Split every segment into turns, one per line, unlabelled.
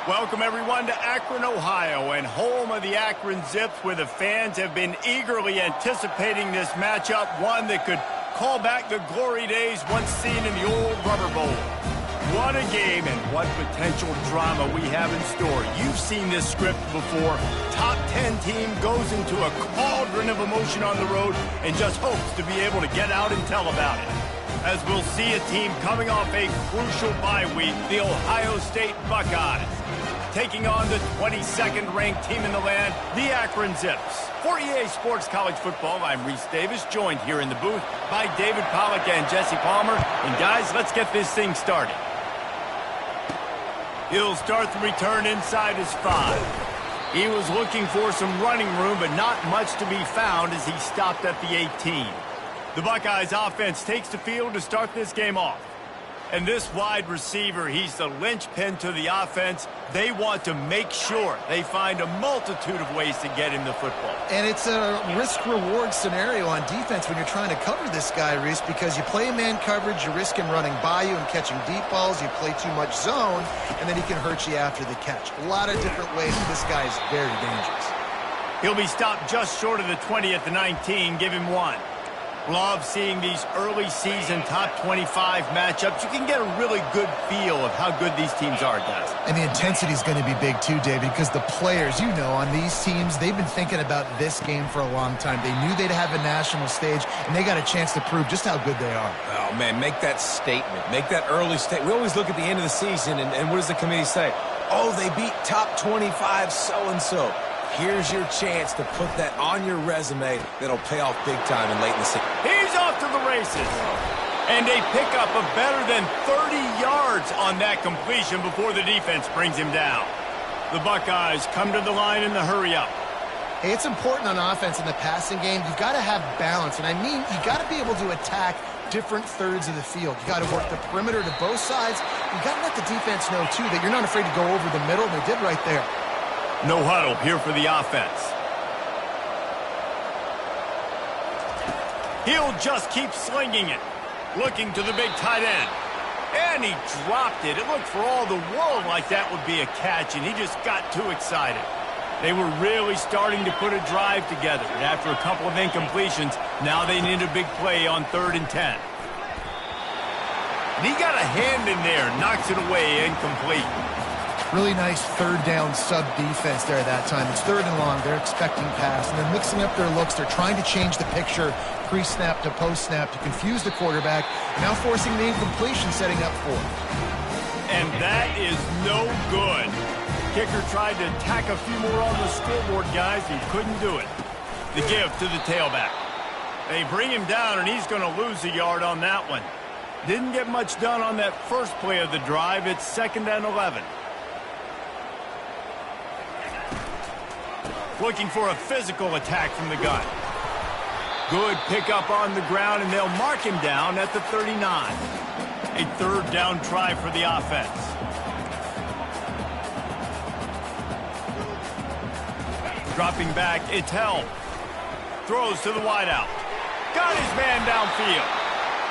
Welcome, everyone, to Akron, Ohio, and home of the Akron Zips, where the fans have been eagerly anticipating this matchup, one that could call back the glory days once seen in the old Rubber Bowl. What a game and what potential drama we have in store. You've seen this script before. Top 10 team goes into a cauldron of emotion on the road and just hopes to be able to get out and tell about it. As we'll see a team coming off a crucial bye week, the Ohio State Buckeyes, taking on the 22nd ranked team in the land, the Akron Zips. For EA Sports College Football, I'm Reese Davis, joined here in the booth by David Pollack and Jesse Palmer. And guys, let's get this thing started. He'll start the return inside his 5. He was looking for some running room, but not much to be found as he stopped at the 18. The Buckeyes offense takes the field to start this game off. And this wide receiver, he's the linchpin to the offense. They want to make sure they find a multitude of ways to get him the football.
And it's a risk-reward scenario on defense when you're trying to cover this guy, Reese, because you play man coverage, you risk him running by you and catching deep balls. You play too much zone, and then he can hurt you after the catch. A lot of different ways. This guy is very dangerous.
He'll be stopped just short of the 20 at the 19. Give him 1. Love seeing these early season top 25 matchups. You can get a really good feel of how good these teams are, guys.
And the intensity is going to be big too, David, because the players, you know, on these teams, they've been thinking about this game for a long time. They knew they'd have a national stage, and they got a chance to prove just how good they are.
Oh, man, make that statement. Make that early statement. We always look at the end of the season, and what does the committee say? Oh, they beat top 25 so-and-so. Here's your chance to put that on your resume that'll pay off big time and late in the season.
He's off to the races. And a pickup of better than 30 yards on that completion before the defense brings him down. The Buckeyes come to the line in the hurry-up.
Hey, it's important on offense in the passing game. You've got to have balance. And I mean, you got to be able to attack different thirds of the field. You got to work the perimeter to both sides. You got to let the defense know, too, that you're not afraid to go over the middle. They did right there.
No huddle here for the offense. He'll just keep slinging it. Looking to the big tight end. And he dropped it. It looked for all the world like that would be a catch, and he just got too excited. They were really starting to put a drive together. And after a couple of incompletions, now they need a big play on 3rd and 10. And he got a hand in there, knocks it away, incomplete.
Really nice third down sub defense there that time. It's 3rd and long. They're expecting pass, and they're mixing up their looks. They're trying to change the picture pre-snap to post-snap to confuse the quarterback, now forcing the incompletion, setting up 4.
And that is no good. Kicker tried to tack a few more on the scoreboard, guys, and couldn't do it. The give to the tailback. They bring him down, and he's going to lose a yard on that one. Didn't get much done on that first play of the drive. It's 2nd and 11. Looking for a physical attack from the gun. Good pickup on the ground, and they'll mark him down at the 39. A 3rd down try for the offense. Dropping back, it's held. Throws to the wideout. Got his man downfield.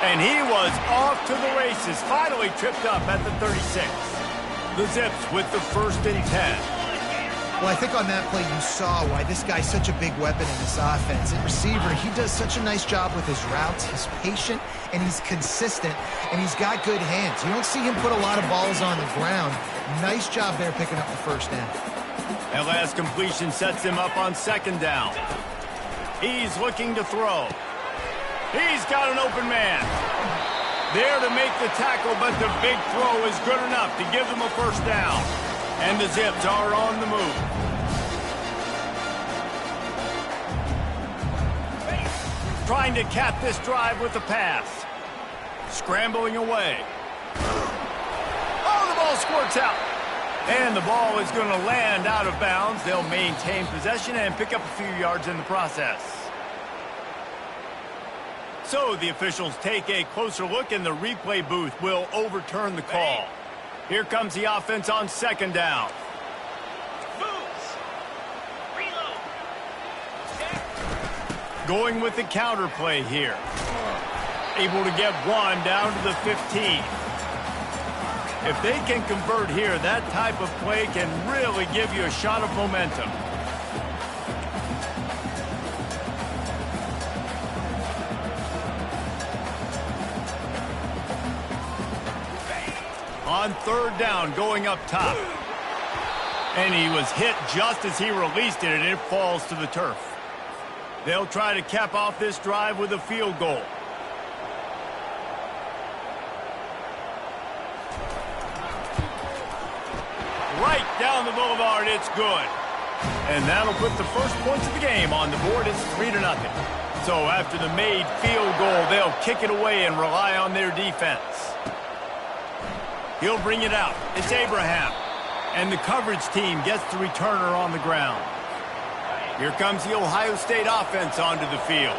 And he was off to the races. Finally tripped up at the 36. The Zips with the 1st and 10.
Well, I think on that play you saw why this guy's such a big weapon in this offense. At receiver, he does such a nice job with his routes. He's patient, and he's consistent, and he's got good hands. You don't see him put a lot of balls on the ground. Nice job there picking up the 1st down.
That last completion sets him up on 2nd down. He's looking to throw. He's got an open man. There to make the tackle, but the big throw is good enough to give them a 1st down. And the Zips are on the move. Trying to cap this drive with a pass. Scrambling away. Oh, the ball squirts out. And the ball is going to land out of bounds. They'll maintain possession and pick up a few yards in the process. So the officials take a closer look, and the replay booth will overturn the call. Here comes the offense on 2nd down.
Moves. Reload.
Going with the counter play here. Able to get 1 down to the 15. If they can convert here, that type of play can really give you a shot of momentum. On third down, going up top. And he was hit just as he released it, and it falls to the turf. They'll try to cap off this drive with a field goal. Right down the boulevard, it's good. And that'll put the first points of the game on the board. It's 3-0. So after the made field goal, they'll kick it away and rely on their defense. He'll bring it out. It's Abraham. And the coverage team gets the returner on the ground. Here comes the Ohio State offense onto the field.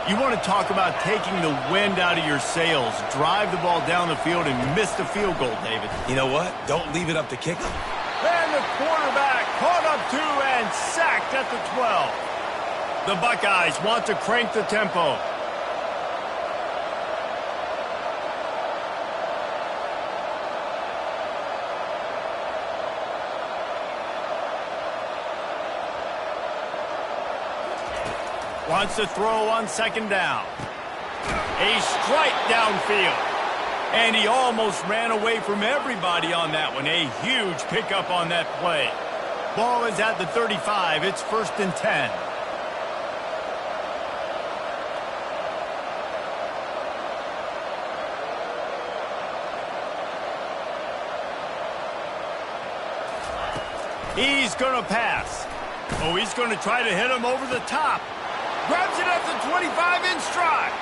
You want to talk about taking the wind out of your sails. Drive the ball down the field and miss the field goal, David.
You know what? Don't leave it up to kicker.
And the quarterback caught up to and sacked at the 12. The Buckeyes want to crank the tempo. Wants to throw on second down. A strike downfield. And he almost ran away from everybody on that one. A huge pickup on that play. Ball is at the 35. It's 1st and 10. He's going to pass. Oh, he's going to try to hit him over the top. Grabs it at the 25 in stride.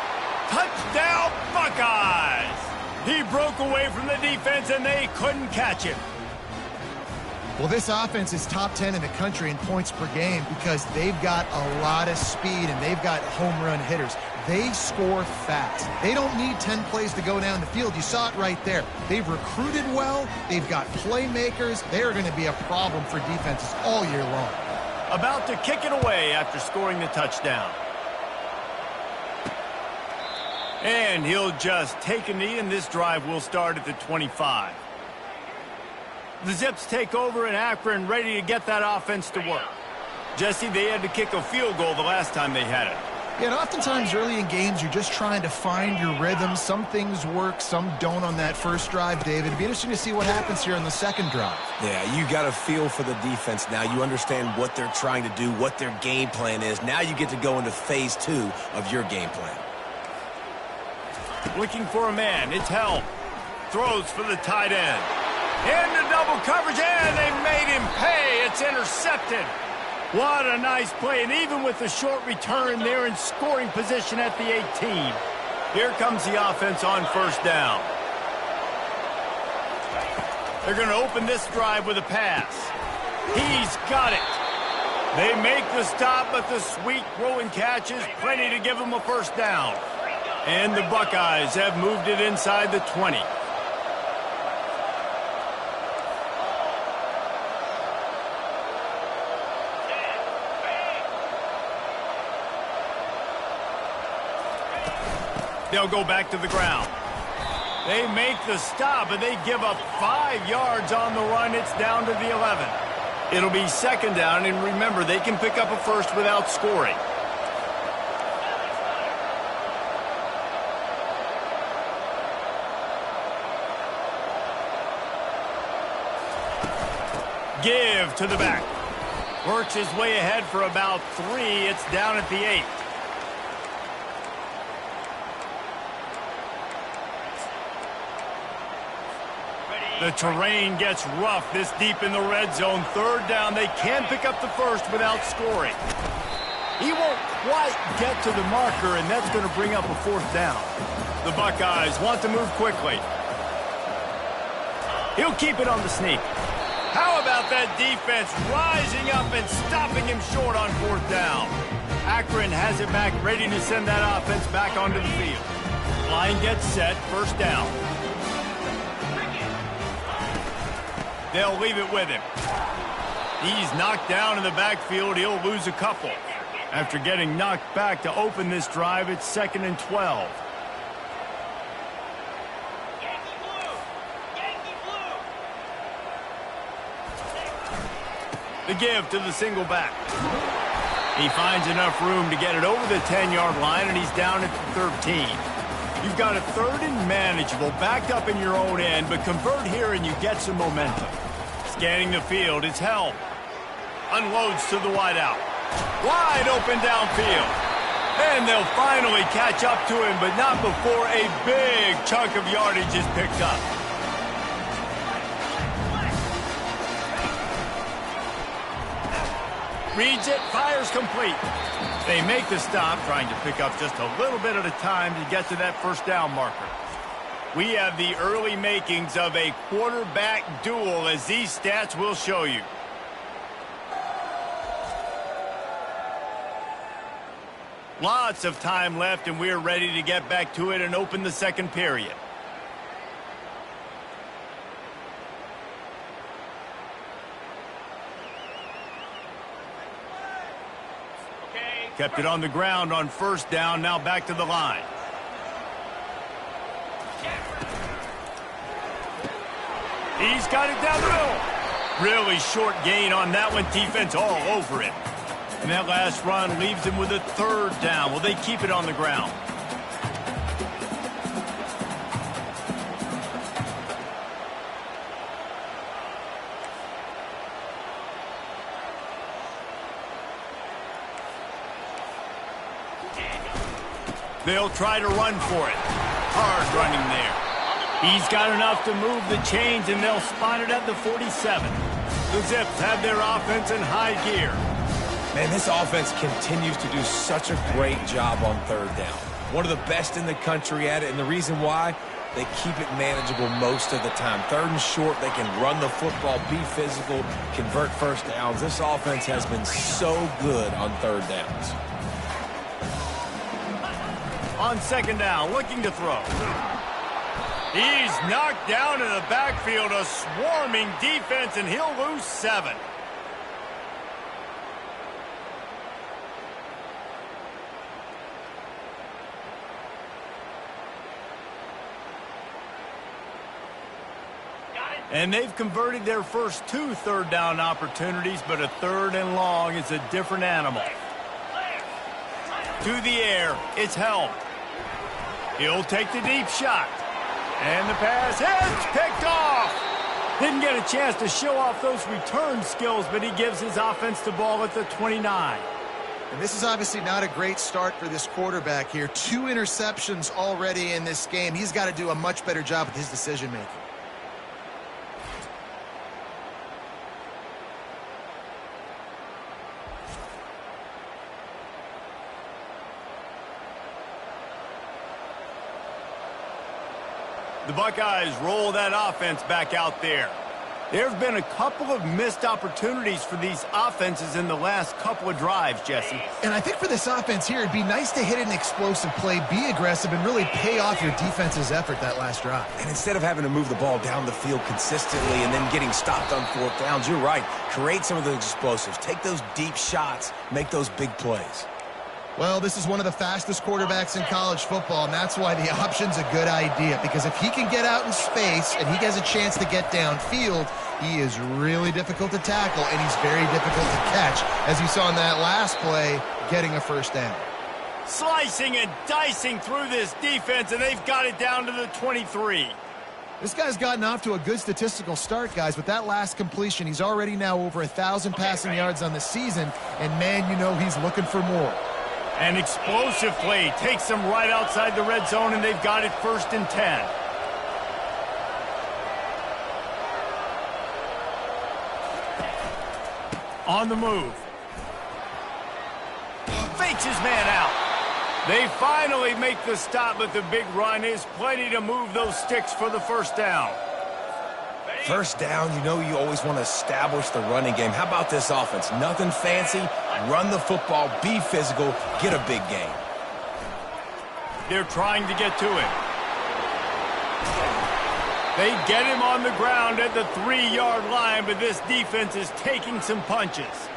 Touchdown, Buckeyes. He broke away from the defense, and they couldn't catch him.
Well, this offense is top 10 in the country in points per game because they've got a lot of speed and they've got home run hitters. They score fast. They don't need 10 plays to go down the field. You saw it right there. They've recruited well. They've got playmakers. They're going to be a problem for defenses all year long.
About to kick it away after scoring the touchdown. And he'll just take a knee, and this drive will start at the 25. The Zips take over in Akron, ready to get that offense to work. Jesse, they had to kick a field goal the last time they had it.
Yeah, and oftentimes early in games, you're just trying to find your rhythm. Some things work, some don't on that first drive, David. It'd be interesting to see what happens here on the second drive.
Yeah, you got a feel for the defense now. You understand what they're trying to do, what their game plan is. Now you get to go into phase 2 of your game plan.
Looking for a man. It's Helm. Throws for the tight end. Into double coverage, and they made him pay. It's intercepted. What a nice play, and even with the short return, they're in scoring position at the 18. Here comes the offense on first down. They're going to open this drive with a pass. He's got it. They make the stop, but the sweet throw and catch is plenty to give them a first down. And the Buckeyes have moved it inside the 20. They'll go back to the ground. They make the stop, and they give up 5 yards on the run. It's down to the 11. It'll be second down, and remember, they can pick up a first without scoring. Give to the back. Works his way ahead for about 3. It's down at the 8. The terrain gets rough this deep in the red zone. Third down, they can pick up the first without scoring. He won't quite get to the marker, and that's going to bring up a fourth down. The Buckeyes want to move quickly. He'll keep it on the sneak. How about that defense rising up and stopping him short on fourth down? Akron has it back, ready to send that offense back onto the field. Line gets set, first down. They'll leave it with him. He's knocked down in the backfield. He'll lose a couple. After getting knocked back to open this drive, it's 2nd and 12.
Yankee blue! Yankee blue!
The give to the single back. He finds enough room to get it over the 10-yard line, and he's down at the 13. You've got a third and manageable, backed up in your own end, but convert here and you get some momentum. Scanning the field, it's Helm. Unloads to the wideout. Wide open downfield. And they'll finally catch up to him, but not before a big chunk of yardage is picked up. Reads it, fires complete. They make the stop, trying to pick up just a little bit at a time to get to that first down marker. We have the early makings of a quarterback duel, as these stats will show you. Lots of time left, and we're ready to get back to it and open the second period. Kept it on the ground on first down, now back to the line. He's got it down the middle. Really short gain on that one, defense all over it. And that last run leaves him with a third down. Will they keep it on the ground? They'll try to run for it. Hard running there. He's got enough to move the chains, and they'll spot it at the 47. The Zips have their offense in high gear.
Man, this offense continues to do such a great job on third down. One of the best in the country at it, and the reason why, they keep it manageable most of the time. Third and short, they can run the football, be physical, convert first downs. This offense has been so good on third downs.
On second down, looking to throw. He's knocked down in the backfield, a swarming defense, and he'll lose 7. And they've converted their first 2 third down opportunities, but a third and long is a different animal. To the air, it's Helm. He'll take the deep shot. And the pass is picked off. Didn't get a chance to show off those return skills, but he gives his offense the ball at the 29.
And this is obviously not a great start for this quarterback here. 2 interceptions already in this game. He's got to do a much better job with his decision-making.
The Buckeyes roll that offense back out there. There have been a couple of missed opportunities for these offenses in the last couple of drives, Jesse.
And I think for this offense here, it'd be nice to hit an explosive play, be aggressive, and really pay off your defense's effort that last drive.
And instead of having to move the ball down the field consistently and then getting stopped on fourth downs, you're right. Create some of those explosives. Take those deep shots. Make those big plays.
Well, this is one of the fastest quarterbacks in college football, and that's why the option's a good idea, because if he can get out in space and he has a chance to get downfield, he is really difficult to tackle, and he's very difficult to catch, as you saw in that last play, getting a first down.
Slicing and dicing through this defense, and they've got it down to the 23.
This guy's gotten off to a good statistical start, guys. With that last completion, he's already now over 1,000 passing yards on the season, and man, you know he's looking for more.
An explosive play takes them right outside the red zone, and they've got it 1st and 10. On the move. Fakes his man out. They finally make the stop, but the big run is plenty to move those sticks for the first down.
First down, you know you always want to establish the running game. How about this offense? Nothing fancy. Run the football, be physical, get a big gain.
They're trying to get to him. They get him on the ground at the 3-yard line, but this defense is taking some punches.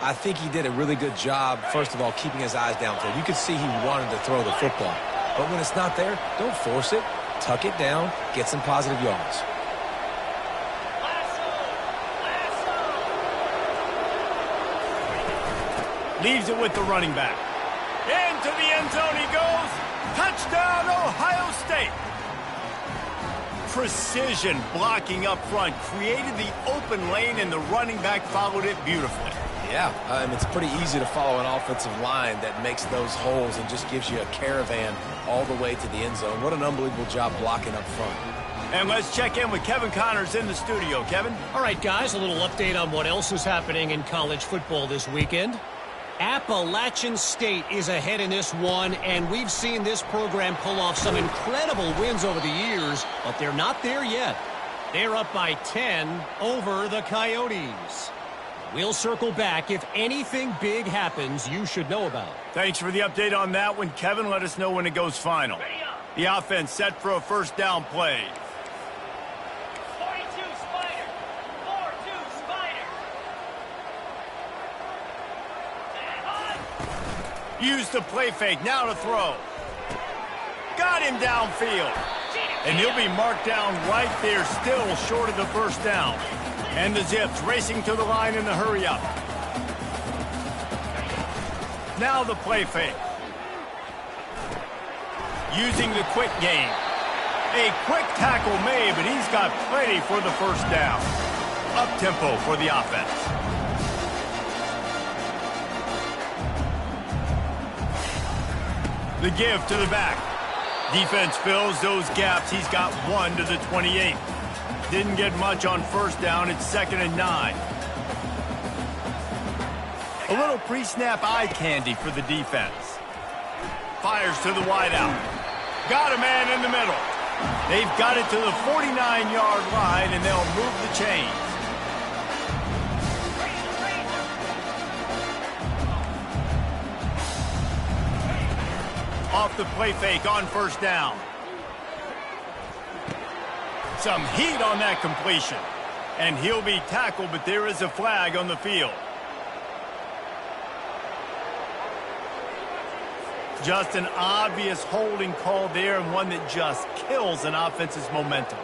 I think he did a really good job, first of all, keeping his eyes downfield. You could see he wanted to throw the football. But when it's not there, don't force it. Tuck it down, get some positive yards.
Leaves it with the running back. Into the end zone he goes. Touchdown, Ohio State. Precision blocking up front. Created the open lane, and the running back followed it beautifully.
Yeah, it's pretty easy to follow an offensive line that makes those holes and just gives you a caravan all the way to the end zone. What an unbelievable job blocking up front.
And let's check in with Kevin Connors in the studio. Kevin?
All right, guys, a little update on what else is happening in college football this weekend. Appalachian State is ahead in this one, and we've seen this program pull off some incredible wins over the years, but they're not there yet. They're up by 10 over the Coyotes. We'll circle back. If anything big happens, you should know about it.
Thanks for the update on that one, Kevin. Let us know when it goes final. The offense set for a first down play.
42 Spider. 4-2 Spider.
Use the play fake. Now to throw. Got him downfield. And he'll be marked down right there, still short of the first down. And the Zips racing to the line in the hurry-up. Now the play fake. Using the quick game. A quick tackle made, but he's got plenty for the first down. Up-tempo for the offense. The give to the back. Defense fills those gaps. He's got 1 to the 28. Didn't get much on first down. It's 2nd and 9. A little pre-snap eye candy for the defense. Fires to the wideout. Got a man in the middle. They've got it to the 49-yard line, and they'll move the chains. Off the play fake on first down. Some heat on that completion. And he'll be tackled, but there is a flag on the field. Just an obvious holding call there, and one that just kills an offense's momentum.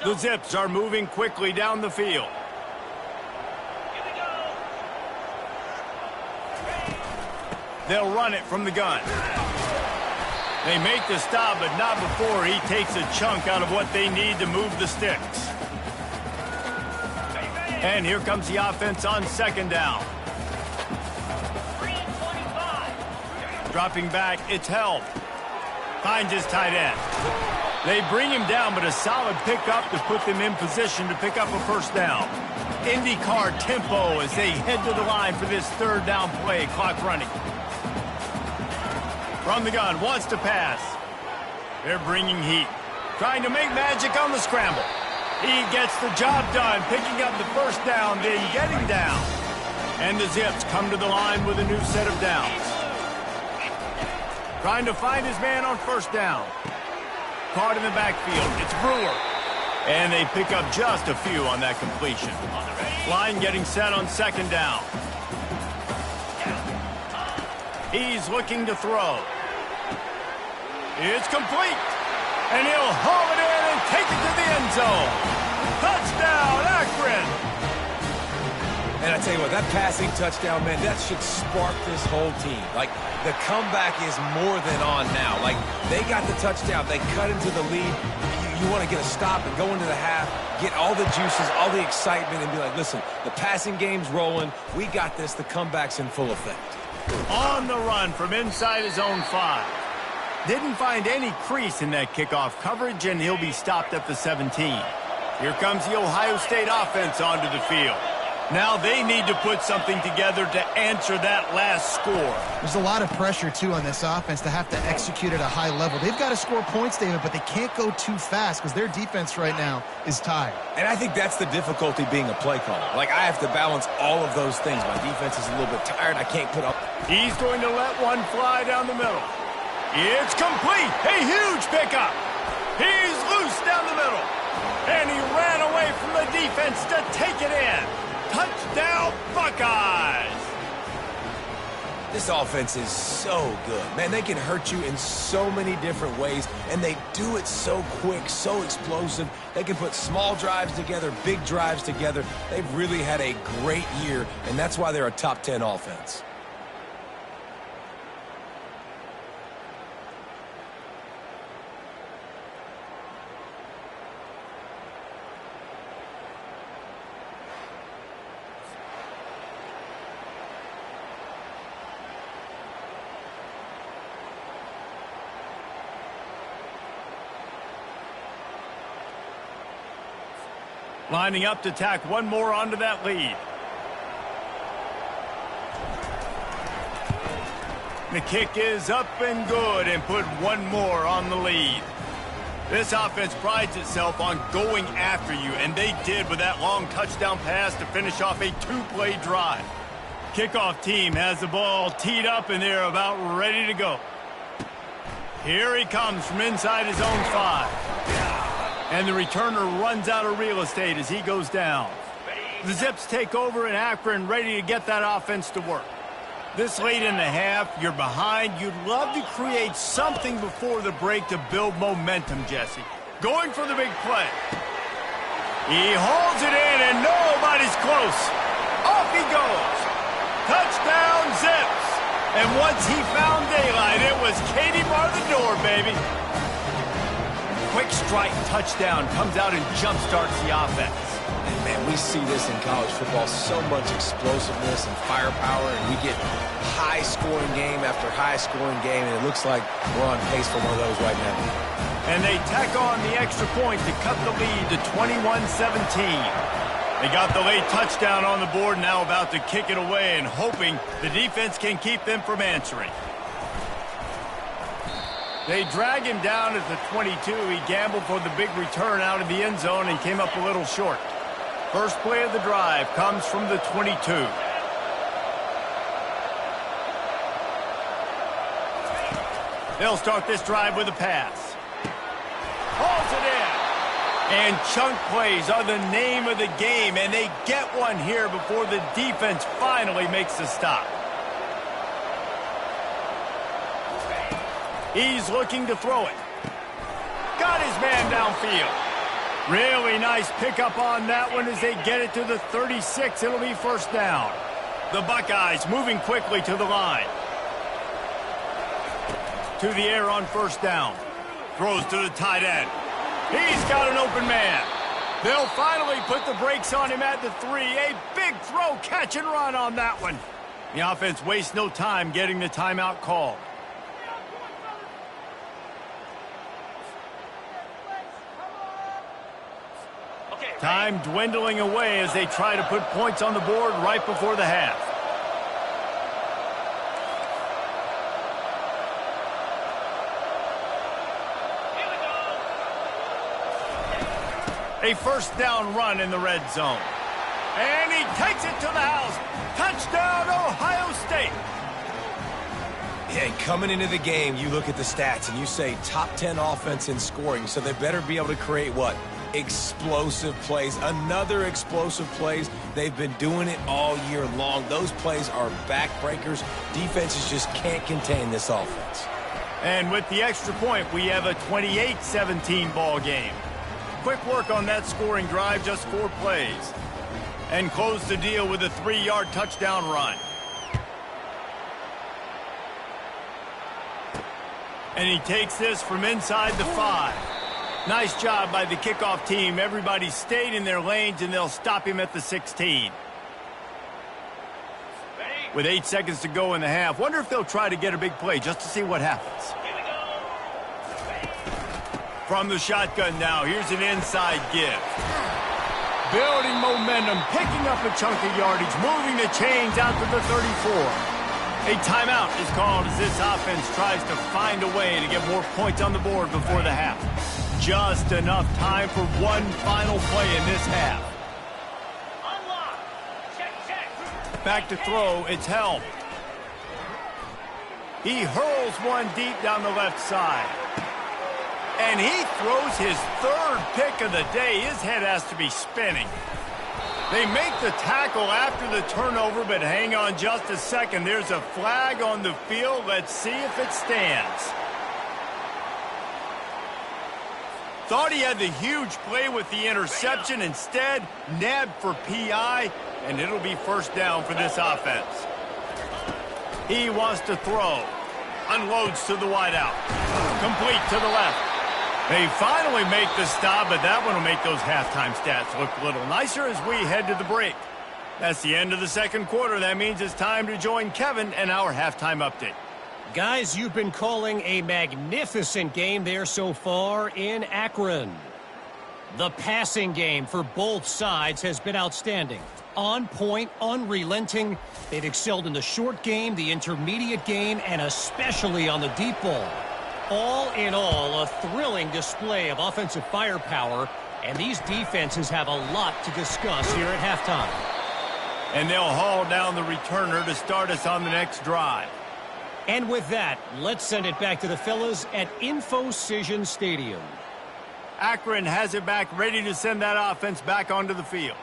The Zips are moving quickly down the field.
Here we go.
They'll run it from the gun. They make the stop, but not before he takes a chunk out of what they need to move the sticks. And here comes the offense on second down.
3-25.
Dropping back, it's held. Finds his tight end. They bring him down, but a solid pickup to put them in position to pick up a first down. IndyCar tempo as they head to the line for this third down play. Clock running. From the gun, wants to pass. They're bringing heat. Trying to make magic on the scramble. He gets the job done, picking up the first down, then getting down. And the Zips come to the line with a new set of downs. Trying to find his man on first down. Caught in the backfield. It's Brewer. And they pick up just a few on that completion. Line getting set on second down. He's looking to throw. It's complete. And he'll haul it in and take it to the end zone. Touchdown, Akron.
And I tell you what, that passing touchdown, man, that should spark this whole team. Like, the comeback is more than on now. Like, they got the touchdown. They cut into the lead. You want to get a stop and go into the half, get all the juices, all the excitement, and be like, listen, the passing game's rolling. We got this. The comeback's in full effect.
On the run from inside his own 5. Didn't find any crease in that kickoff coverage, and he'll be stopped at the 17. Here comes the Ohio State offense onto the field. Now they need to put something together to answer that last score.
There's a lot of pressure, too, on this offense to have to execute at a high level. They've got to score points, David, but they can't go too fast because their defense right now is tired.
And I think that's the difficulty being a play caller. Like, I have to balance all of those things. My defense is a little bit tired. I can't put up.
He's going to let one fly down the middle. It's complete. A huge pickup. He's loose down the middle. And he ran away from the defense to take it in. Touchdown, Buckeyes!
This offense is so good. Man, they can hurt you in so many different ways, and they do it so quick, so explosive. They can put small drives together, big drives together. They've really had a great year, and that's why they're a top 10 offense.
Lining up to tack one more onto that lead. The kick is up and good and put one more on the lead. This offense prides itself on going after you, and they did with that long touchdown pass to finish off a two-play drive. Kickoff team has the ball teed up, and they're about ready to go. Here he comes from inside his own 5. And the returner runs out of real estate as he goes down. The Zips take over in Akron, ready to get that offense to work. This late in the half, you're behind. You'd love to create something before the break to build momentum, Jesse. Going for the big play. He hauls it in, and nobody's close. Off he goes. Touchdown, Zips. And once he found daylight, it was Katie bar the door, baby. Quick strike touchdown comes out and jump-starts the offense.
And man, we see this in college football, so much explosiveness and firepower, and we get high-scoring game after high-scoring game, and it looks like we're on pace for one of those right now.
And they tack on the extra point to cut the lead to 21-17. They got the late touchdown on the board, now about to kick it away and hoping the defense can keep them from answering. They drag him down at the 22. He gambled for the big return out of the end zone and came up a little short. First play of the drive comes from the 22. They'll start this drive with a pass. Hauls it in. And chunk plays are the name of the game, and they get one here before the defense finally makes a stop. He's looking to throw it. Got his man downfield. Really nice pickup on that one as they get it to the 36. It'll be first down. The Buckeyes moving quickly to the line. To the air on first down. Throws to the tight end. He's got an open man. They'll finally put the brakes on him at the 3. A big throw, catch and run on that one. The offense wastes no time getting the timeout called. Time dwindling away as they try to put points on the board right before the half. A first down run in the red zone. And he takes it to the house. Touchdown, Ohio State.
Yeah, and coming into the game, you look at the stats and you say top 10 offense in scoring, so they better be able to create what? Explosive plays. Another explosive plays. They've been doing it all year long. Those plays are backbreakers. Defenses just can't contain this offense.
And with the extra point, we have a 28-17 ball game. Quick work on that scoring drive, just 4 plays. And close the deal with a 3-yard touchdown run. And he takes this from inside the 5. Nice job by the kickoff team. Everybody stayed in their lanes, and they'll stop him at the 16. With 8 seconds to go in the half, wonder if they'll try to get a big play just to see what happens. From the shotgun now, here's an inside give. Building momentum, picking up a chunk of yardage, moving the chains out to the 34. A timeout is called as this offense tries to find a way to get more points on the board before the half. Just enough time for one final play in this half. Back to throw, it's Helm. He hurls one deep down the left side. And he throws his 3rd pick of the day. His head has to be spinning. They make the tackle after the turnover, but hang on just a second. There's a flag on the field. Let's see if it stands. Thought he had the huge play with the interception. Instead, nabbed for PI, and it'll be first down for this offense. He wants to throw. Unloads to the wideout. Complete to the left. They finally make the stop, but that one will make those halftime stats look a little nicer as we head to the break. That's the end of the second quarter. That means it's time to join Kevin and our halftime update.
Guys, you've been calling a magnificent game there so far in Akron. The passing game for both sides has been outstanding. On point, unrelenting. They've excelled in the short game, the intermediate game, and especially on the deep ball. All in all, a thrilling display of offensive firepower, and these defenses have a lot to discuss here at halftime.
And they'll haul down the returner to start us on the next drive.
And with that, let's send it back to the fellas at InfoCision Stadium.
Akron has it back, ready to send that offense back onto the field.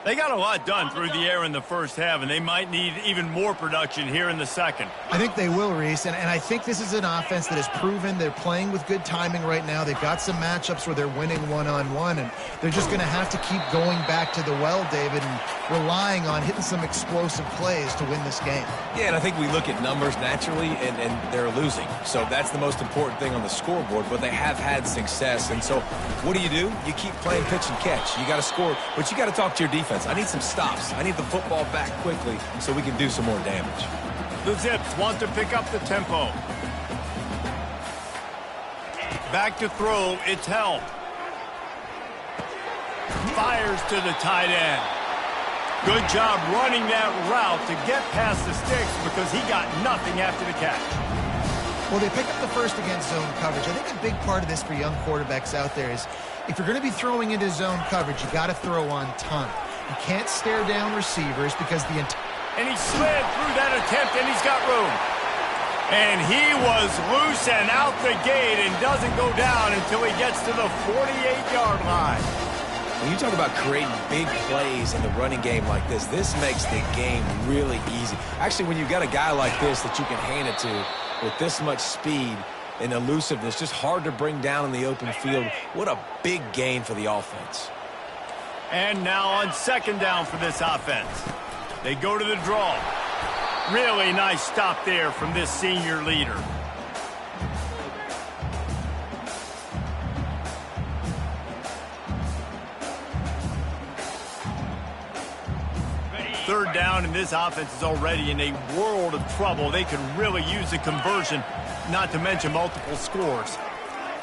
They got a lot done through the air in the first half, and they might need even more production here in the second.
I think they will, Reese, and I think this is an offense that has proven they're playing with good timing right now. They've got some matchups where they're winning one-on-one, and they're just going to have to keep going back to the well, David, and relying on hitting some explosive plays to win this game.
Yeah, and I think we look at numbers naturally, and they're losing. So that's the most important thing on the scoreboard, but they have had success. And so what do? You keep playing pitch and catch. You got to score, but you got to talk to your defense. I need some stops. I need the football back quickly so we can do some more damage.
The Zips want to pick up the tempo. Back to throw. It's held. Fires to the tight end. Good job running that route to get past the sticks because he got nothing after the catch.
Well, they pick up the first against zone coverage. I think a big part of this for young quarterbacks out there is if you're going to be throwing into zone coverage, you got to throw on time. You can't stare down receivers because the
and he slid through that attempt, and he's got room. And he was loose and out the gate and doesn't go down until he gets to the 48-yard line.
When you talk about creating big plays in the running game like this makes the game really easy. Actually, when you've got a guy like this that you can hand it to with this much speed and elusiveness, just hard to bring down in the open field, what a big gain for the offense.
And now on second down for this offense. They go to the draw. Really nice stop there from this senior leader. Third down, and this offense is already in a world of trouble. They could really use a conversion, not to mention multiple scores.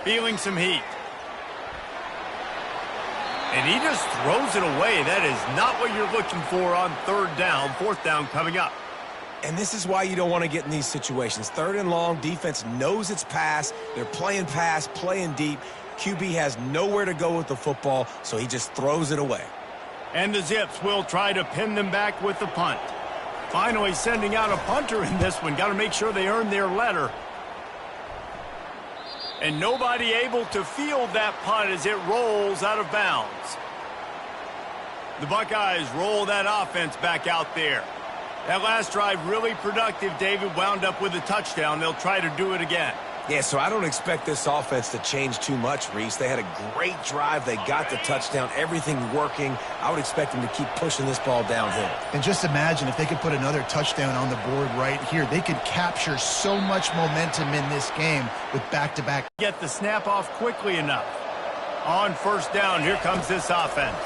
Feeling some heat. And he just throws it away. That is not what you're looking for on third down. Fourth down coming up.
And this is why you don't want to get in these situations. Third and long, defense knows it's pass. They're playing pass, playing deep. QB has nowhere to go with the football, so he just throws it away.
And the Zips will try to pin them back with the punt. Finally sending out a punter in this one. Got to make sure they earn their letter. And nobody able to field that punt as it rolls out of bounds. The Buckeyes roll that offense back out there. That last drive really productive. David wound up with a touchdown. They'll try to do it again.
Yeah, so I don't expect this offense to change too much, Reese. They had a great drive. They got the touchdown. Everything working. I would expect them to keep pushing this ball downhill.
And just imagine if they could put another touchdown on the board right here. They could capture so much momentum in this game with back-to-back.
Get the snap off quickly enough. On first down, here comes this offense.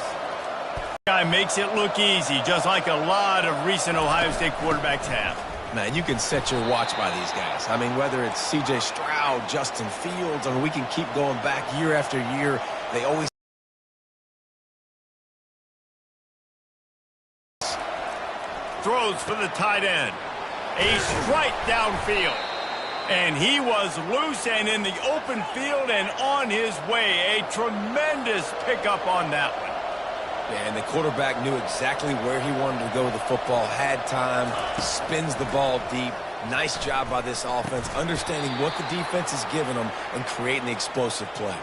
Guy makes it look easy, just like a lot of recent Ohio State quarterbacks have.
Man, you can set your watch by these guys. I mean, whether it's C.J. Stroud, Justin Fields, I mean, we can keep going back year after year. They always
throws for the tight end. A strike downfield. And he was loose and in the open field and on his way. A tremendous pickup on that one.
Yeah, and the quarterback knew exactly where he wanted to go with the football, had time, spins the ball deep. Nice job by this offense, understanding what the defense is giving them and creating the explosive play.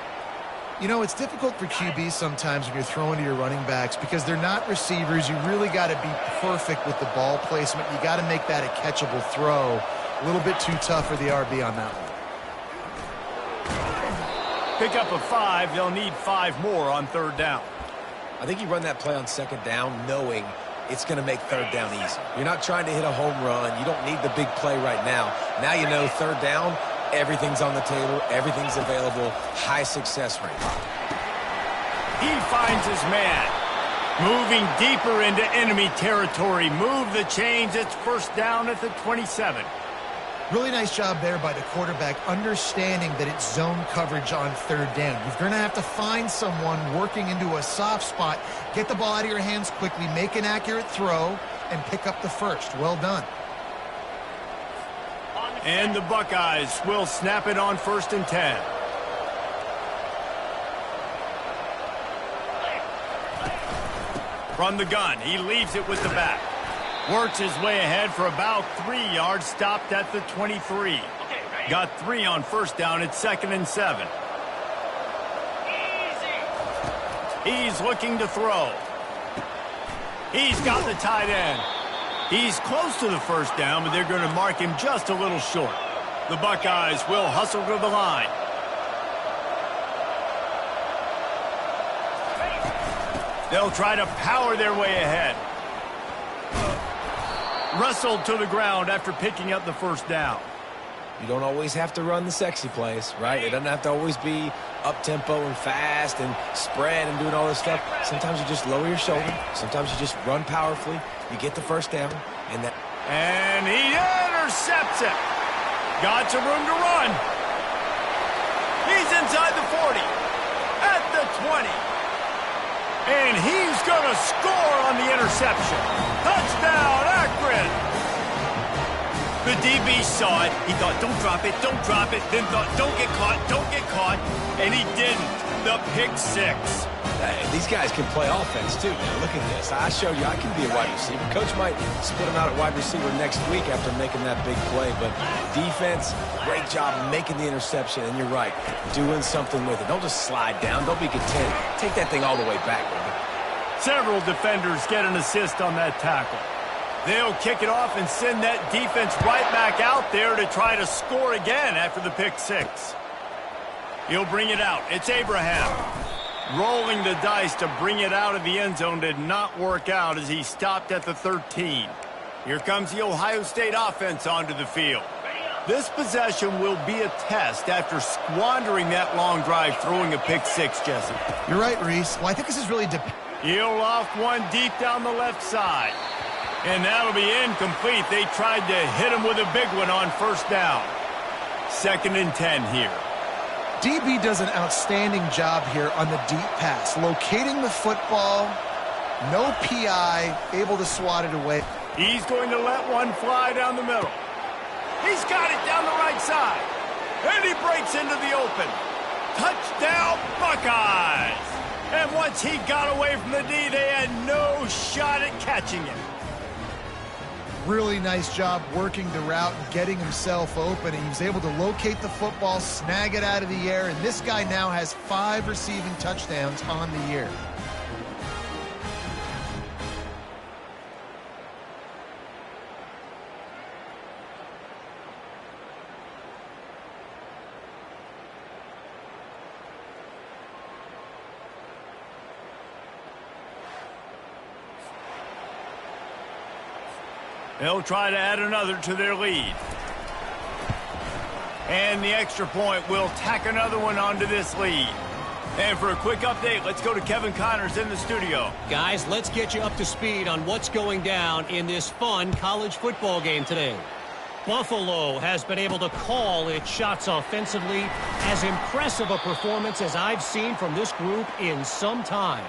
You know, it's difficult for QBs sometimes when you're throwing to your running backs because they're not receivers. You really got to be perfect with the ball placement. You got to make that a catchable throw. A little bit too tough for the RB on that one.
Pick up a 5. They'll need 5 more on 3rd down.
I think you run that play on 2nd down knowing it's going to make 3rd down easy. You're not trying to hit a home run. You don't need the big play right now. Now you know 3rd down, everything's on the table, everything's available, high success rate.
He finds his man. Moving deeper into enemy territory. Move the chains. It's 1st down at the 27.
Really nice job there by the quarterback, understanding that it's zone coverage on 3rd down. You're going to have to find someone working into a soft spot, get the ball out of your hands quickly, make an accurate throw, and pick up the 1st. Well done.
And the Buckeyes will snap it on 1st and 10. From the gun, he leaves it with the back. Works his way ahead for about 3 yards, stopped at the 23. Got 3 on 1st down at 2nd and 7. He's looking to throw. He's got the tight end. He's close to the 1st down, but they're going to mark him just a little short. The Buckeyes will hustle to the line. They'll try to power their way ahead. Wrestled to the ground after picking up the 1st down.
You don't always have to run the sexy plays, right? It doesn't have to always be up-tempo and fast and spread and doing all this stuff. Sometimes you just lower your shoulder. Sometimes you just run powerfully. You get the 1st down.
And he intercepts it. Got some room to run. He's inside the 40. At the 20. And he's going to score on the interception. Touchdown, Akron. The DB saw it. He thought, don't drop it, don't drop it. Then thought, don't get caught, don't get caught. And he didn't. The pick 6.
These guys can play offense, too. Now, look at this. I showed you I can be a wide receiver. Coach might split him out at wide receiver next week after making that big play. But defense, great job making the interception. And you're right, doing something with it. Don't just slide down. Don't be content. Take that thing all the way back, baby.
Several defenders get an assist on that tackle. They'll kick it off and send that defense right back out there to try to score again after the pick 6. He'll bring it out. It's Abraham. Rolling the dice to bring it out of the end zone did not work out as he stopped at the 13. Here comes the Ohio State offense onto the field. This possession will be a test after squandering that long drive throwing a pick 6, Jesse.
You're right, Reese. Well, I think this is really
He'll loft one deep down the left side. And that'll be incomplete. They tried to hit him with a big one on 1st down. 2nd and 10 here.
DB does an outstanding job here on the deep pass. Locating the football, no PI, able to swat it away.
He's going to let one fly down the middle. He's got it down the right side. And he breaks into the open. Touchdown, Buckeyes! And once he got away from the D, they had no shot at catching him.
Really nice job working the route and getting himself open. He was able to locate the football, snag it out of the air, and this guy now has 5 receiving touchdowns on the year.
They'll try to add another to their lead. And the extra point will tack another one onto this lead. And for a quick update, let's go to Kevin Connors in the studio.
Guys, let's get you up to speed on what's going down in this fun college football game today. Buffalo has been able to call its shots offensively. As impressive a performance as I've seen from this group in some time.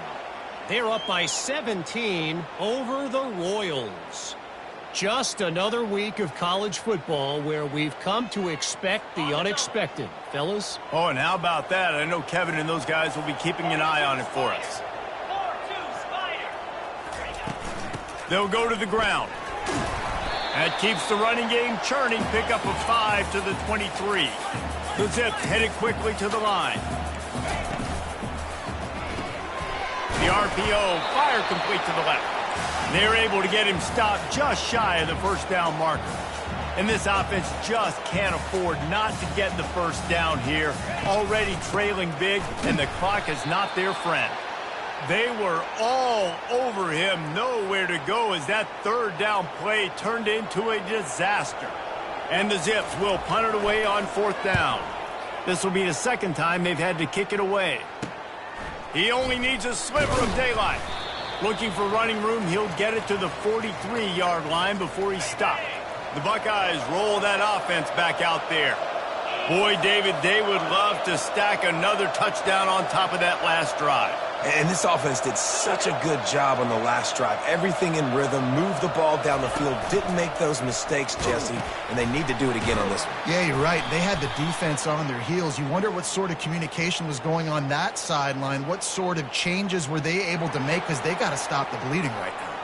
They're up by 17 over the Royals. Just another week of college football where we've come to expect the unexpected, fellas.
Oh, and how about that? I know Kevin and those guys will be keeping an eye on it for us.
4-2
They'll go to the ground. That keeps the running game churning. Pick up a 5 to the 23. The Zips headed quickly to the line. The RPO, fire complete to the left. They're able to get him stopped just shy of the first down marker. And this offense just can't afford not to get the first down here. Already trailing big, and the clock is not their friend. They were all over him, nowhere to go as that third down play turned into a disaster. And the Zips will punt it away on fourth down. This will be the second time they've had to kick it away. He only needs a sliver of daylight. Looking for running room, he'll get it to the 43-yard line before he's stopped. The Buckeyes roll that offense back out there. Boy, David, they would love to stack another touchdown on top of that last drive.
And this offense did such a good job on the last drive. Everything in rhythm, moved the ball down the field, didn't make those mistakes, Jesse, and they need to do it again on this one.
Yeah, you're right. They had the defense on their heels. You wonder what sort of communication was going on that sideline. What sort of changes were they able to make, because they got to stop the bleeding right now.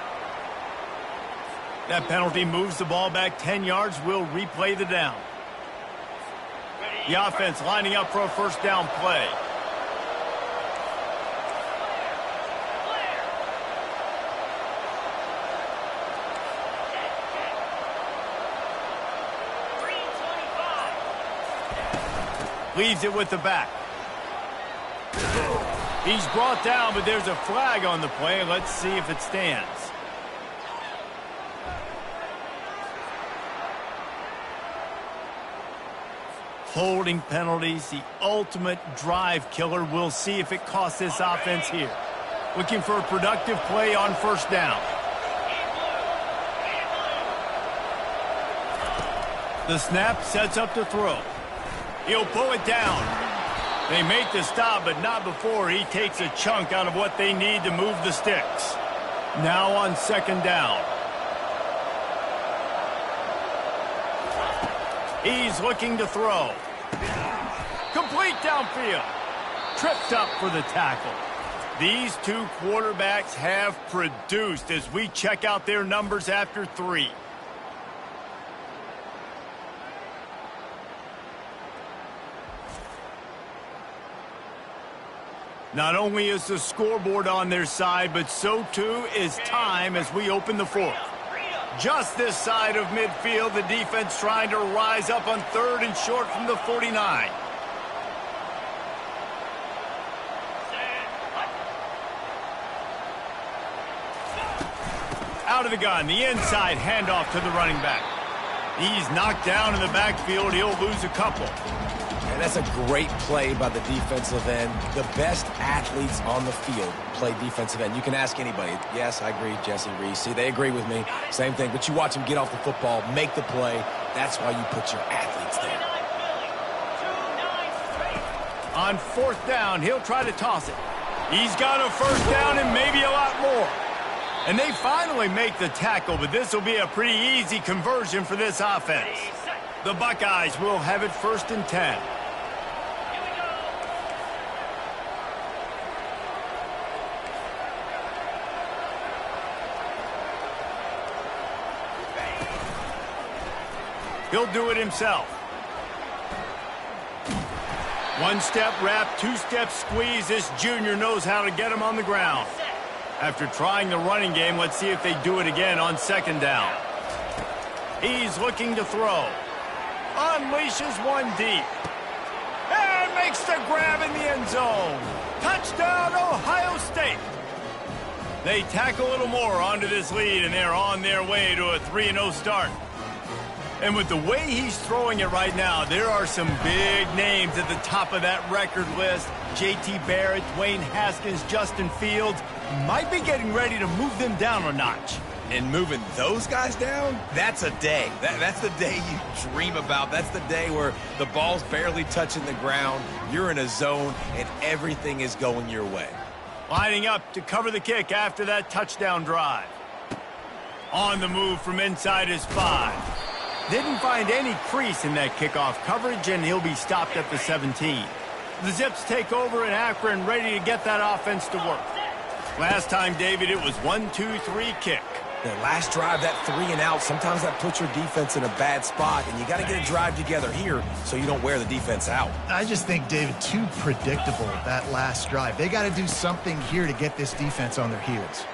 That penalty moves the ball back 10 yards. We'll replay the down. The offense lining up for a first down play. Leaves it with the back. He's brought down, but there's a flag on the play. Let's see if it stands. Holding penalties, the ultimate drive killer. We'll see if it costs this offense here. Looking for a productive play on first down. The snap sets up to throw. He'll pull it down. They make the stop, but not before he takes a chunk out of what they need to move the sticks. Now on second down. He's looking to throw. Complete downfield. Tripped up for the tackle. These two quarterbacks have produced as we check out their numbers after 3. Not only is the scoreboard on their side, but so too is time as we open the fourth. Just this side of midfield, the defense trying to rise up on third and short from the 49. Out of the gun, the inside handoff to the running back. He's knocked down in the backfield. He'll lose a couple.
And that's a great play by the defensive end. The best athletes on the field play defensive end. You can ask anybody. Yes, I agree, Jesse Reese. See, they agree with me. Same thing. But you watch them get off the football, make the play. That's why you put your athletes there.
On fourth down, he'll try to toss it. He's got a first down and maybe a lot more. And they finally make the tackle, but this will be a pretty easy conversion for this offense. The Buckeyes will have it first and 10. He'll do it himself. One-step wrap, two-step squeeze. This junior knows how to get him on the ground. After trying the running game, let's see if they do it again on second down. He's looking to throw. Unleashes one deep. And makes the grab in the end zone. Touchdown, Ohio State. They tack a little more onto this lead, and they're on their way to a 3-0 start. And with the way he's throwing it right now, there are some big names at the top of that record list. J.T. Barrett, Dwayne Haskins, Justin Fields might be getting ready to move them down a notch.
And moving those guys down, that's a day. That's the day you dream about. That's the day where the ball's barely touching the ground, you're in a zone, and everything is going your way.
Lining up to cover the kick after that touchdown drive. On the move from inside his 5. Didn't find any crease in that kickoff coverage, and he'll be stopped at the 17. The Zips take over in Akron, ready to get that offense to work. Last time, David, it was 1-2-3 kick.
That last drive, that 3 and out, sometimes that puts your defense in a bad spot, and you got to get a drive together here so you don't wear the defense out.
I just think, David, too predictable, that last drive. They got to do something here to get this defense on their heels.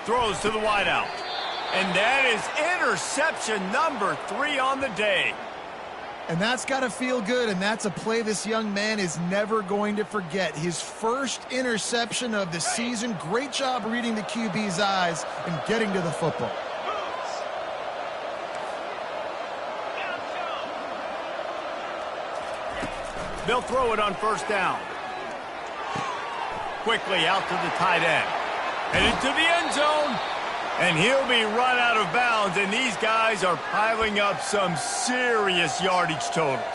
Throws to the wideout. And that is interception number 3 on the day.
And that's got to feel good, and that's a play this young man is never going to forget. His first interception of the season. Great job reading the QB's eyes and getting to the football.
They'll throw it on first down. Quickly out to the tight end. And into the end zone. And he'll be run out of bounds, and these guys are piling up some serious yardage totals.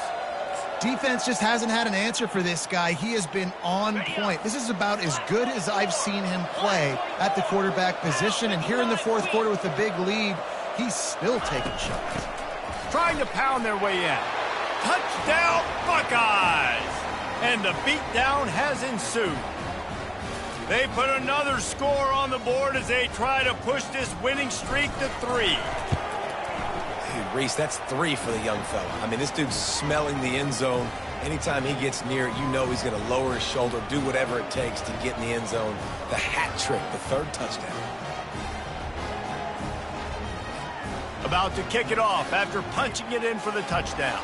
Defense just hasn't had an answer for this guy. He has been on point. This is about as good as I've seen him play at the quarterback position. And here in the fourth quarter with the big lead, he's still taking shots.
Trying to pound their way in. Touchdown, Buckeyes! And the beatdown has ensued. They put another score on the board as they try to push this winning streak to 3.
Dude, Reese, that's 3 for the young fella. I mean, this dude's smelling the end zone. Anytime he gets near it, you know he's going to lower his shoulder, do whatever it takes to get in the end zone. The hat trick, the 3rd touchdown.
About to kick it off after punching it in for the touchdown.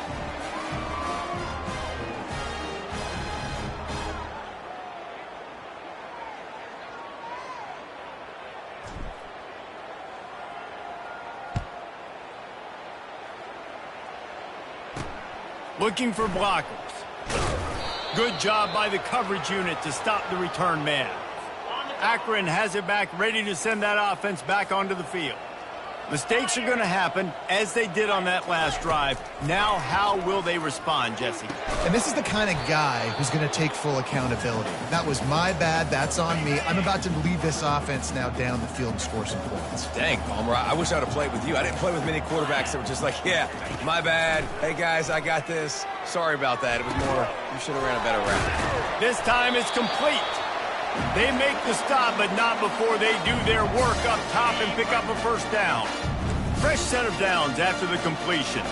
Looking for blockers. Good job by the coverage unit to stop the return man. Akron has it back, ready to send that offense back onto the field. Mistakes are going to happen, as they did on that last drive. Now, how will they respond, Jesse?
And this is the kind of guy who's going to take full accountability. That was my bad. That's on me. I'm about to lead this offense now down the field and score some points.
Dang, Palmer, I wish I would have played with you. I didn't play with many quarterbacks that were just like, yeah, my bad. Hey, guys, I got this. Sorry about that. It was more, you should have ran a better route.
This time it's complete. They make the stop, but not before they do their work up top and pick up a first down. Fresh set of downs after the completion.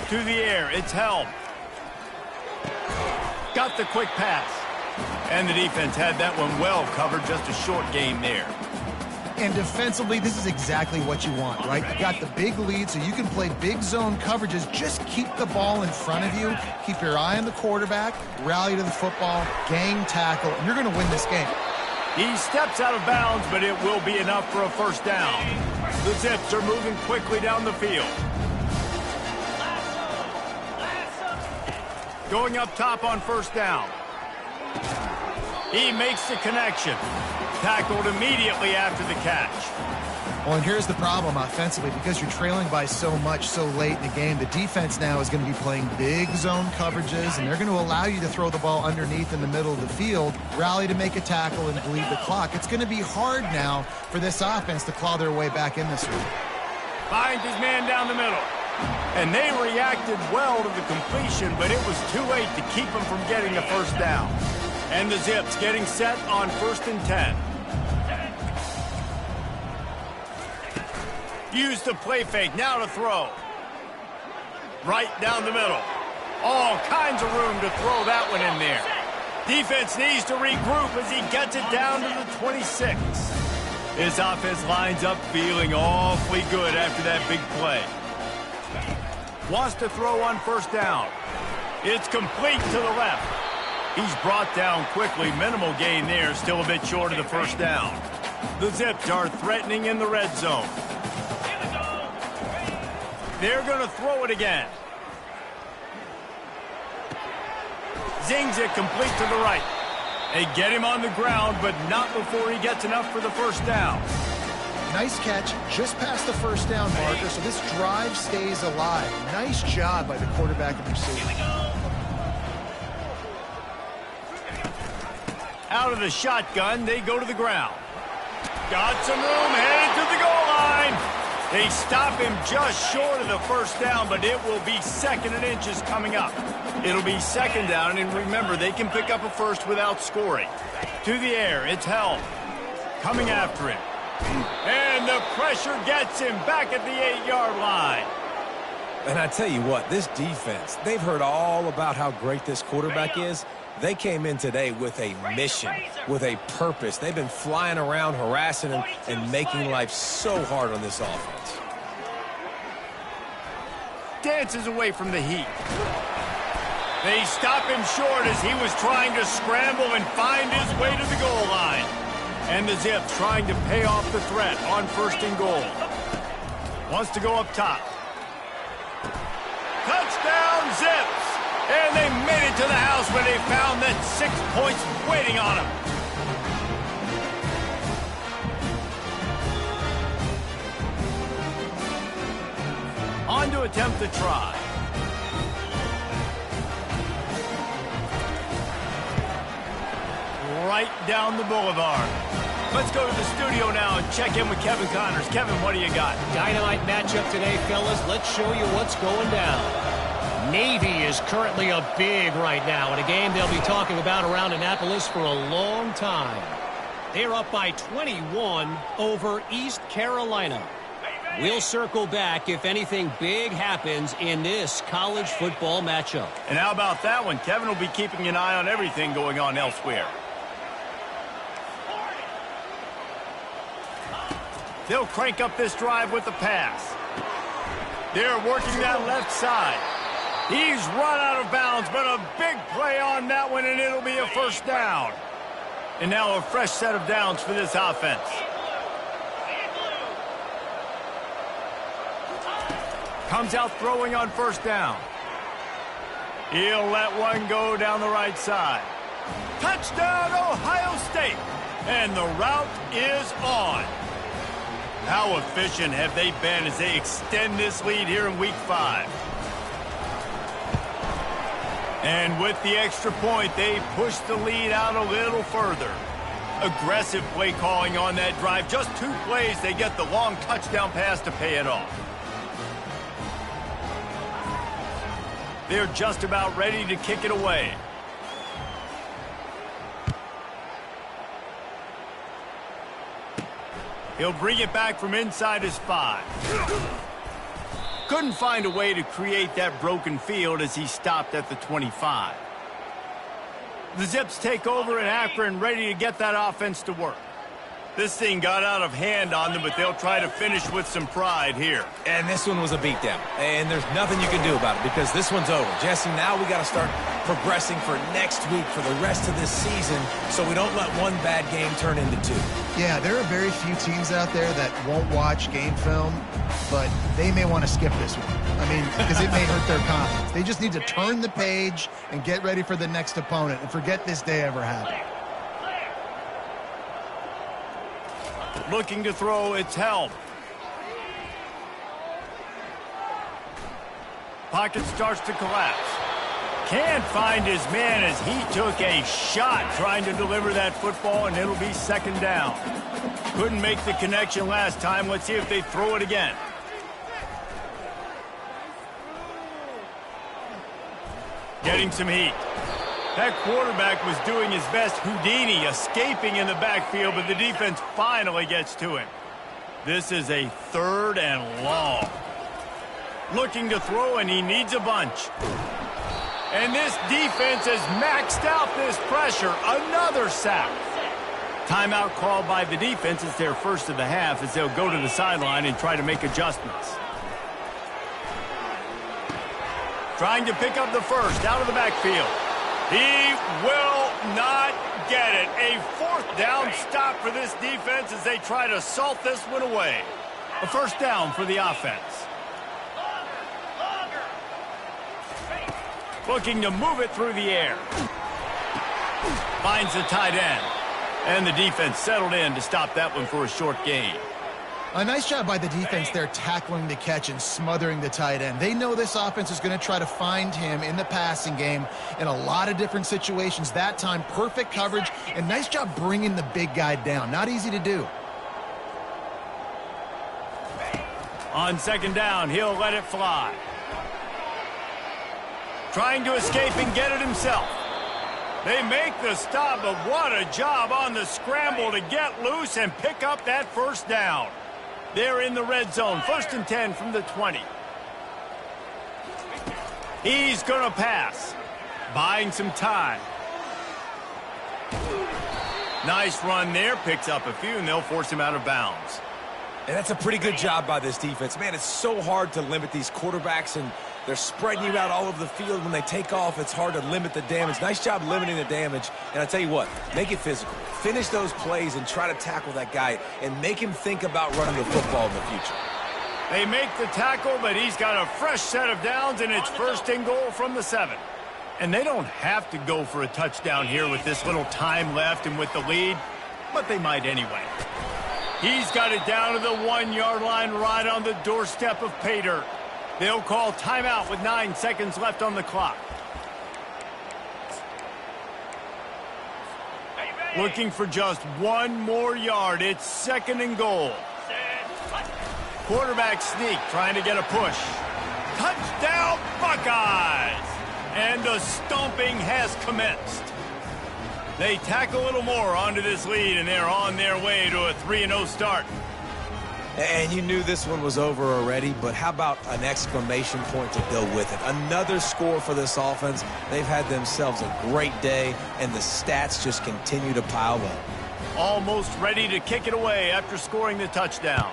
To the air, it's Helm. Got the quick pass. And the defense had that one well covered, just a short game there.
And defensively, this is exactly what you want, right? You got the big lead, so you can play big zone coverages. Just keep the ball in front of you. Keep your eye on the quarterback. Rally to the football. Gang tackle. And you're going to win this game.
He steps out of bounds, but it will be enough for a first down. The Zips are moving quickly down the field. Going up top on first down. He makes the connection. Tackled immediately after the catch.
Well, and here's the problem offensively. Because you're trailing by so much so late in the game, the defense now is going to be playing big zone coverages, and they're going to allow you to throw the ball underneath in the middle of the field, rally to make a tackle, and bleed the clock. It's going to be hard now for this offense to claw their way back in this one.
Finds his man down the middle. And they reacted well to the completion, but it was too late to keep him from getting a first down. And the Zips getting set on 1st and 10. Use the play fake, now to throw. Right down the middle. All kinds of room to throw that one in there. Defense needs to regroup as he gets it down to the 26. This offense lines up feeling awfully good after that big play. Wants to throw on first down. It's complete to the left. He's brought down quickly. Minimal gain there. Still a bit short of the first down. The Zips are threatening in the red zone. They're going to throw it again. Zings it complete to the right. They get him on the ground, but not before he gets enough for the first down.
Nice catch just past the first down marker, so this drive stays alive. Nice job by the quarterback and receiver.
Out of the shotgun, they go to the ground. Got some room, headed to the goal line. They stop him just short of the first down, but it will be 2nd and inches coming up. It'll be 2nd down, and remember, they can pick up a first without scoring. To the air, it's Helm. Coming after him. And the pressure gets him back at the 8-yard line.
And I tell you what, this defense, they've heard all about how great this quarterback is. They came in today with a mission, with a purpose. They've been flying around, harassing him, and making life so hard on this offense.
Dances away from the heat. They stop him short as he was trying to scramble and find his way to the goal line. And the Zips trying to pay off the threat on 1st and goal. Wants to go up top. Touchdown, Zips! And they made it to the house when they found that 6 points waiting on them. On to attempt the try. Right down the boulevard. Let's go to the studio now and check in with Kevin Connors. Kevin, what do you got?
Dynamite matchup today, fellas. Let's show you what's going down. Navy is currently a big right now in a game they'll be talking about around Annapolis for a long time. They're up by 21 over East Carolina. We'll circle back if anything big happens in this college football matchup.
And how about that one? Kevin will be keeping an eye on everything going on elsewhere. They'll crank up this drive with the pass. They're working that left side. He's run out of bounds, but a big play on that one, and it'll be a 1st down. And now a fresh set of downs for this offense. Comes out throwing on 1st down. He'll let one go down the right side. Touchdown, Ohio State. And the route is on. How efficient have they been as they extend this lead here in Week 5? And with the extra point, they push the lead out a little further. Aggressive play calling on that drive. Just 2 plays, they get the long touchdown pass to pay it off. They're just about ready to kick it away. He'll bring it back from inside his 5. Couldn't find a way to create that broken field as he stopped at the 25. The Zips take over in Akron, ready to get that offense to work. This thing got out of hand on them, but they'll try to finish with some pride here.
And this one was a beatdown. And there's nothing you can do about it because this one's over. Jesse, now we got to start progressing for next week for the rest of this season so we don't let one bad game turn into 2.
Yeah, there are very few teams out there that won't watch game film, but they may want to skip this one. I mean, because it may hurt their confidence. They just need to turn the page and get ready for the next opponent and forget this day ever happened.
Looking to throw, it's Helm. Pocket starts to collapse. Can't find his man as he took a shot trying to deliver that football, and it'll be 2nd down. Couldn't make the connection last time. Let's see if they throw it again. Getting some heat. That quarterback was doing his best Houdini, escaping in the backfield, but the defense finally gets to him. This is a 3rd and long. Looking to throw, and he needs a bunch. And this defense has maxed out this pressure. Another sack. Timeout called by the defense. It's their 1st of the half as they'll go to the sideline and try to make adjustments. Trying to pick up the 1st out of the backfield. He will not get it. A 4th down stop for this defense as they try to salt this one away. A 1st down for the offense. Looking to move it through the air. Finds the tight end. And the defense settled in to stop that one for a short gain.
A nice job by the defense there tackling the catch and smothering the tight end. They know this offense is going to try to find him in the passing game in a lot of different situations. That time, perfect coverage, and nice job bringing the big guy down. Not easy to do.
On 2nd down, he'll let it fly. Trying to escape and get it himself. They make the stop, but what a job on the scramble to get loose and pick up that first down. They're in the red zone, 1st and 10 from the 20. He's going to pass, buying some time. Nice run there, picks up a few, and they'll force him out of bounds.
And that's a pretty good job by this defense. Man, it's so hard to limit these quarterbacks, and they're spreading you out all over the field. When they take off, it's hard to limit the damage. Nice job limiting the damage. And I tell you what, make it physical. Finish those plays and try to tackle that guy and make him think about running the football in the future.
They make the tackle, but he's got a fresh set of downs, and it's 1st and goal from the 7. And they don't have to go for a touchdown here with this little time left and with the lead, but they might anyway. He's got it down to the 1-yard line right on the doorstep of pay dirt. They'll call timeout with 9 seconds left on the clock. Looking for just 1 more yard. It's 2nd and goal. Quarterback sneak trying to get a push. Touchdown Buckeyes! And the stomping has commenced. They tack a little more onto this lead, and they're on their way to a 3-0 start.
And you knew this one was over already, but how about an exclamation point to go with it? Another score for this offense. They've had themselves a great day, and the stats just continue to pile up.
Almost ready to kick it away after scoring the touchdown.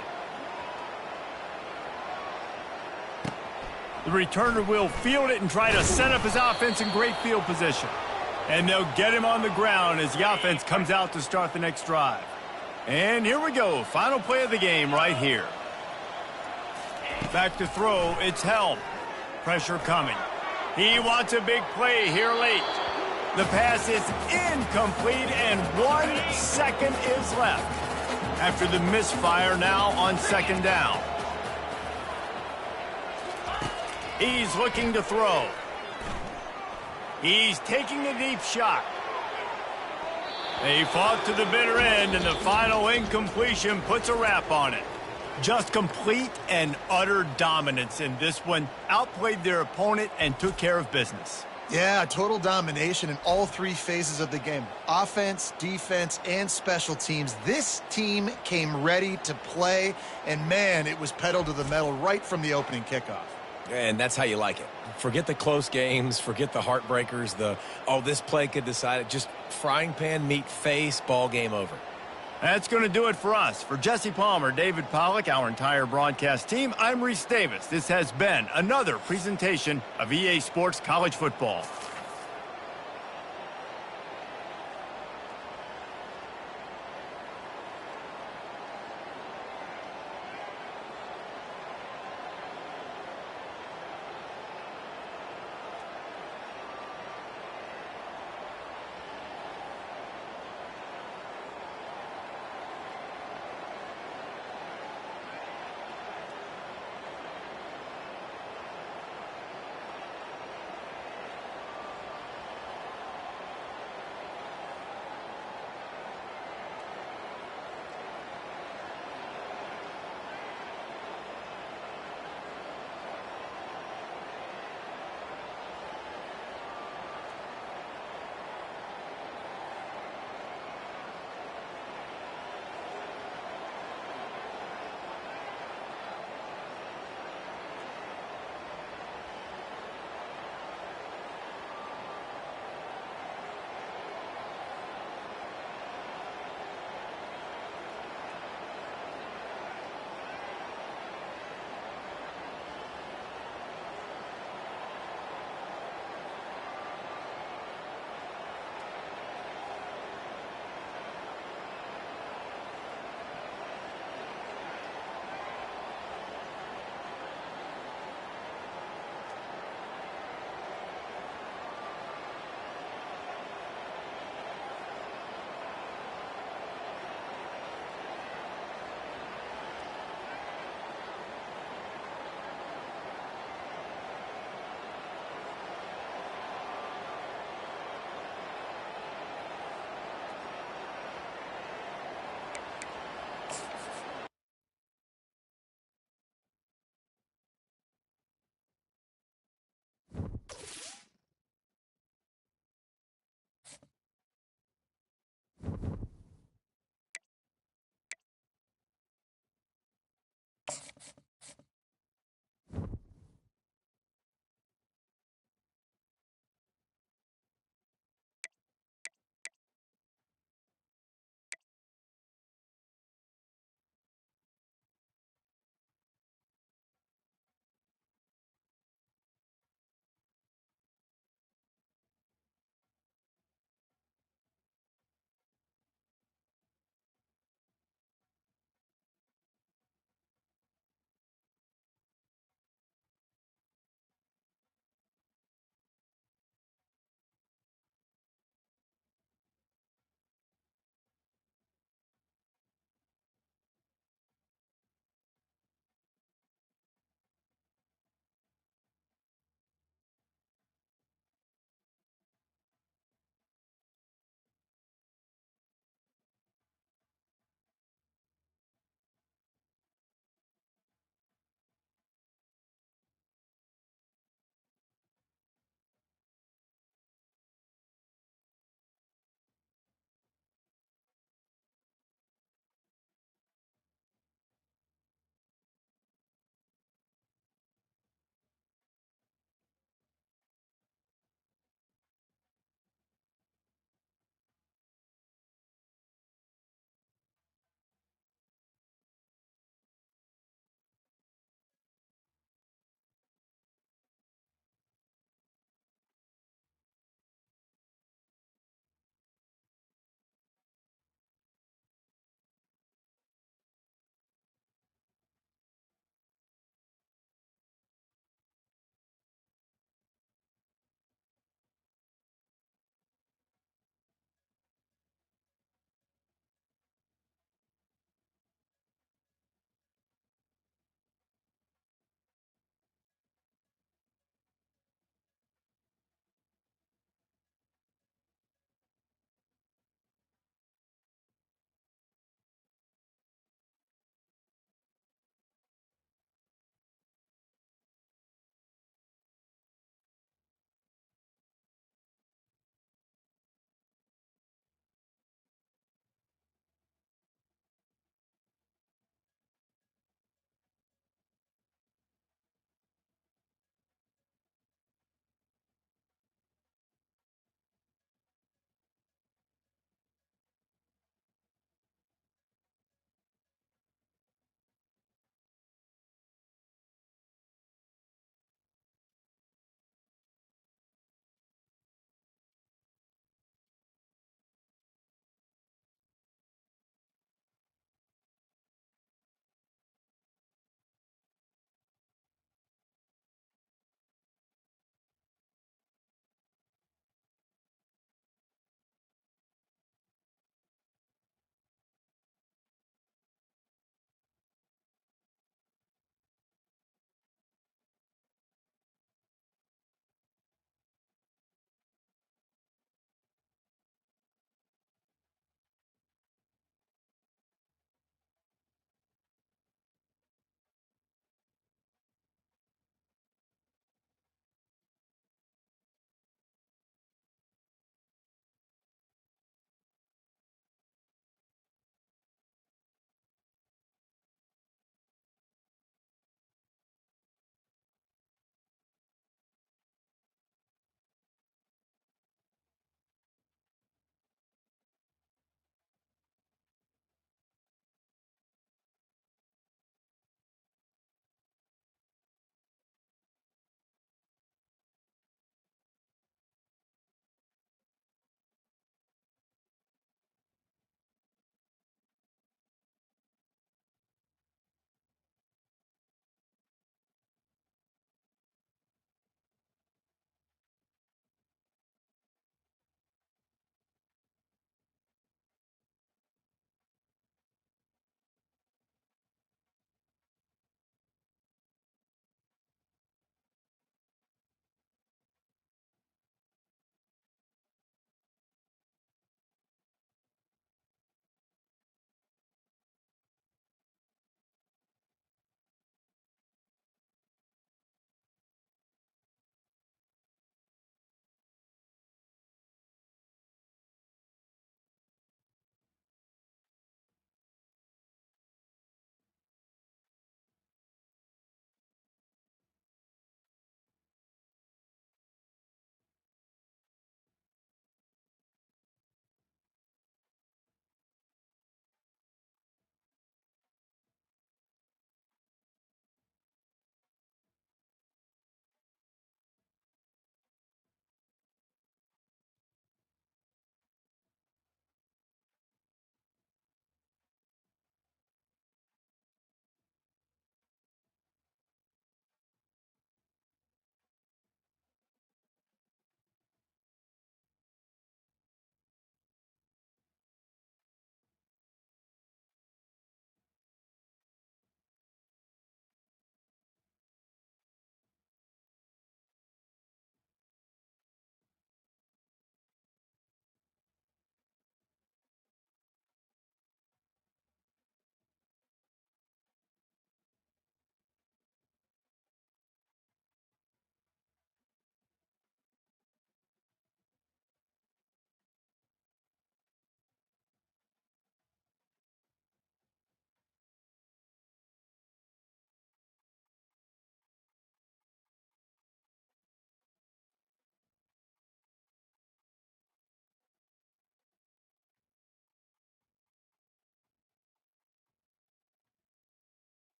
The returner will field it and try to set up his offense in great field position. And they'll get him on the ground as the offense comes out to start the next drive. And here we go. Final play of the game right here. Back to throw. It's Helm. Pressure coming. He wants a big play here late. The pass is incomplete, and 1 second is left. After the misfire now on 2nd down. He's looking to throw. He's taking a deep shot. They fought to the bitter end, and the final incompletion puts a wrap on it. Just complete and utter dominance in this one. Outplayed their opponent and took care of business.
Yeah, total domination in all 3 phases of the game. Offense, defense, and special teams. This team came ready to play, and man, it was pedal to the metal right from the opening kickoff.
And that's how you like it. Forget the close games, forget the heartbreakers, this play could decide it. Just frying pan, meat face, ball game over.
That's going to do it for us. For Jesse Palmer, David Pollack, our entire broadcast team, I'm Reese Davis. This has been another presentation of EA Sports College Football.